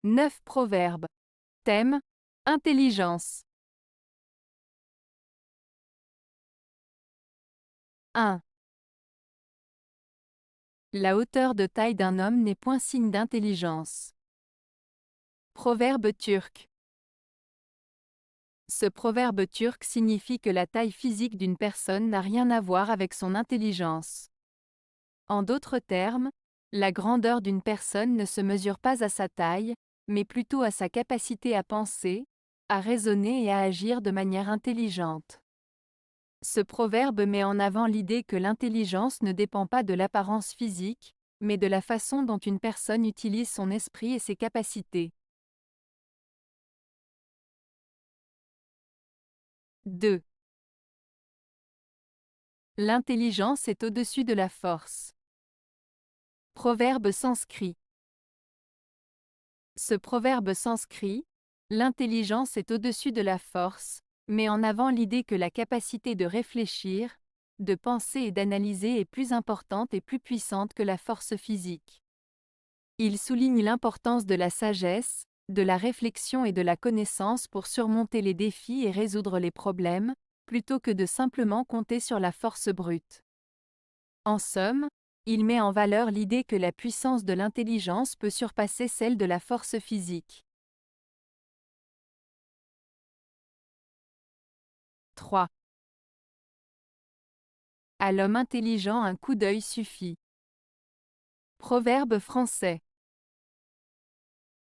9 proverbes. Thème: intelligence. 1. La hauteur de taille d'un homme n'est point signe d'intelligence. Proverbe turc. Ce proverbe turc signifie que la taille physique d'une personne n'a rien à voir avec son intelligence. En d'autres termes, la grandeur d'une personne ne se mesure pas à sa taille, mais plutôt à sa capacité à penser, à raisonner et à agir de manière intelligente. Ce proverbe met en avant l'idée que l'intelligence ne dépend pas de l'apparence physique, mais de la façon dont une personne utilise son esprit et ses capacités. 2. L'intelligence est au-dessus de la force. Proverbe sanskrit. Ce proverbe sanskrit, l'intelligence est au-dessus de la force, met en avant l'idée que la capacité de réfléchir, de penser et d'analyser est plus importante et plus puissante que la force physique. Il souligne l'importance de la sagesse, de la réflexion et de la connaissance pour surmonter les défis et résoudre les problèmes, plutôt que de simplement compter sur la force brute. En somme, il met en valeur l'idée que la puissance de l'intelligence peut surpasser celle de la force physique. 3. À l'homme intelligent un coup d'œil suffit. Proverbe français.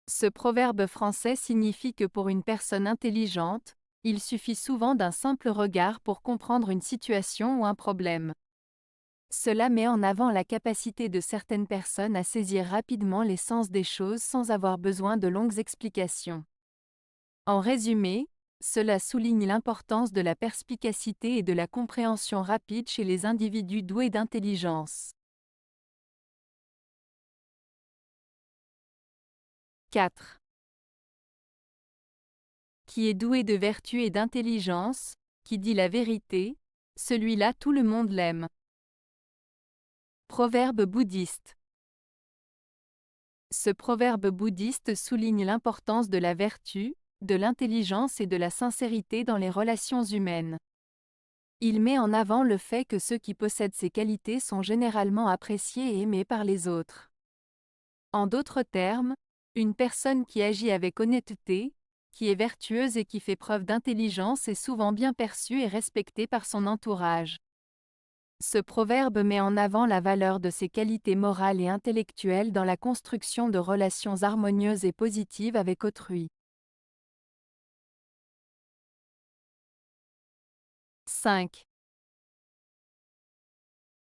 Ce proverbe français signifie que pour une personne intelligente, il suffit souvent d'un simple regard pour comprendre une situation ou un problème. Cela met en avant la capacité de certaines personnes à saisir rapidement les sens des choses sans avoir besoin de longues explications. En résumé, cela souligne l'importance de la perspicacité et de la compréhension rapide chez les individus doués d'intelligence. 4. Qui est doué de vertu et d'intelligence, qui dit la vérité, celui-là tout le monde l'aime. Proverbe bouddhiste. Ce proverbe bouddhiste souligne l'importance de la vertu, de l'intelligence et de la sincérité dans les relations humaines. Il met en avant le fait que ceux qui possèdent ces qualités sont généralement appréciés et aimés par les autres. En d'autres termes, une personne qui agit avec honnêteté, qui est vertueuse et qui fait preuve d'intelligence est souvent bien perçue et respectée par son entourage. Ce proverbe met en avant la valeur de ces qualités morales et intellectuelles dans la construction de relations harmonieuses et positives avec autrui. 5.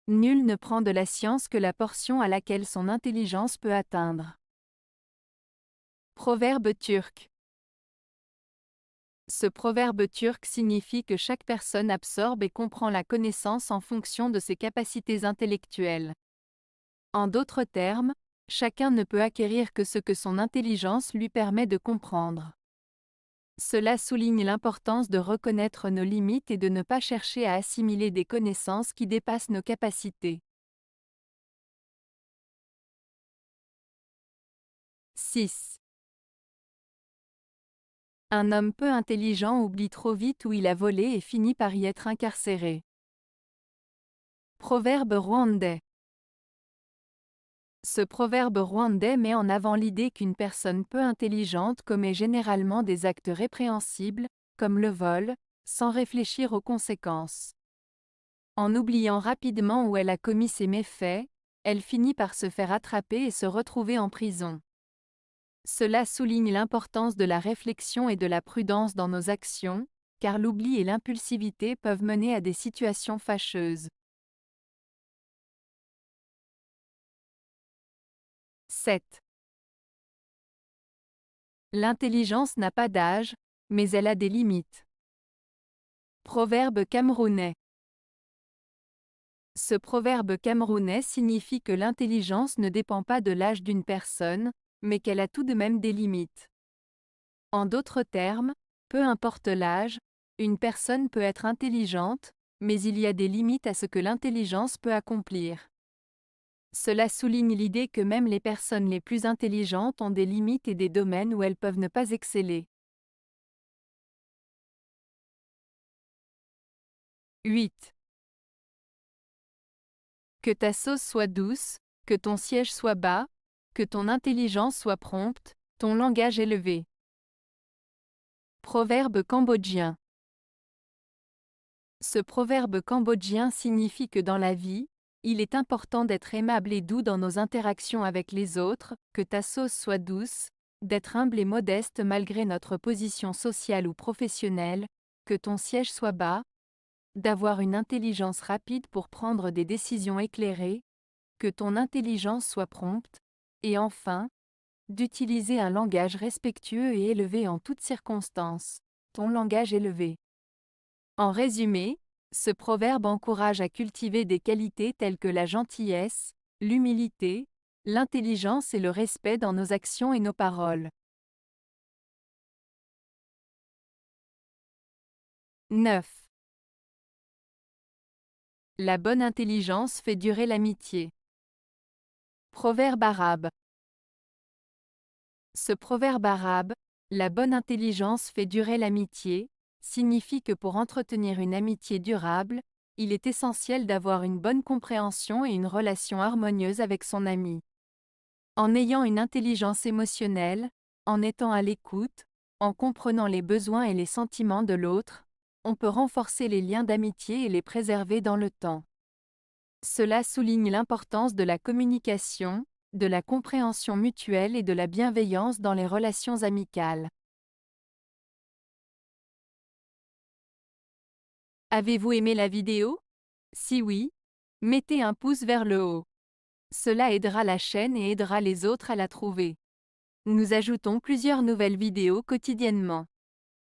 Nul ne prend de la science que la portion à laquelle son intelligence peut atteindre. Proverbe turc. Ce proverbe turc signifie que chaque personne absorbe et comprend la connaissance en fonction de ses capacités intellectuelles. En d'autres termes, chacun ne peut acquérir que ce que son intelligence lui permet de comprendre. Cela souligne l'importance de reconnaître nos limites et de ne pas chercher à assimiler des connaissances qui dépassent nos capacités. 6. Un homme peu intelligent oublie trop vite où il a volé et finit par y être incarcéré. Proverbe rwandais. Ce proverbe rwandais met en avant l'idée qu'une personne peu intelligente commet généralement des actes répréhensibles, comme le vol, sans réfléchir aux conséquences. En oubliant rapidement où elle a commis ses méfaits, elle finit par se faire attraper et se retrouver en prison. Cela souligne l'importance de la réflexion et de la prudence dans nos actions, car l'oubli et l'impulsivité peuvent mener à des situations fâcheuses. 7. L'intelligence n'a pas d'âge, mais elle a des limites. Proverbe camerounais. Ce proverbe camerounais signifie que l'intelligence ne dépend pas de l'âge d'une personne, mais qu'elle a tout de même des limites. En d'autres termes, peu importe l'âge, une personne peut être intelligente, mais il y a des limites à ce que l'intelligence peut accomplir. Cela souligne l'idée que même les personnes les plus intelligentes ont des limites et des domaines où elles peuvent ne pas exceller. 8. Que ta sauce soit douce, que ton siège soit bas, que ton intelligence soit prompte, ton langage élevé. Proverbe cambodgien. Ce proverbe cambodgien signifie que dans la vie, il est important d'être aimable et doux dans nos interactions avec les autres, que ta sauce soit douce, d'être humble et modeste malgré notre position sociale ou professionnelle, que ton siège soit bas, d'avoir une intelligence rapide pour prendre des décisions éclairées, que ton intelligence soit prompte, et enfin, d'utiliser un langage respectueux et élevé en toutes circonstances, ton langage élevé. En résumé, ce proverbe encourage à cultiver des qualités telles que la gentillesse, l'humilité, l'intelligence et le respect dans nos actions et nos paroles. 9. La bonne intelligence fait durer l'amitié. Proverbe arabe. Ce proverbe arabe, la bonne intelligence fait durer l'amitié, signifie que pour entretenir une amitié durable, il est essentiel d'avoir une bonne compréhension et une relation harmonieuse avec son ami. En ayant une intelligence émotionnelle, en étant à l'écoute, en comprenant les besoins et les sentiments de l'autre, on peut renforcer les liens d'amitié et les préserver dans le temps. Cela souligne l'importance de la communication, de la compréhension mutuelle et de la bienveillance dans les relations amicales. Avez-vous aimé la vidéo? Si oui, mettez un pouce vers le haut. Cela aidera la chaîne et aidera les autres à la trouver. Nous ajoutons plusieurs nouvelles vidéos quotidiennement.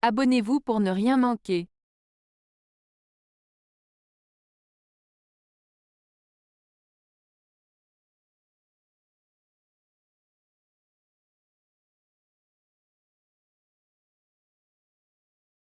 Abonnez-vous pour ne rien manquer.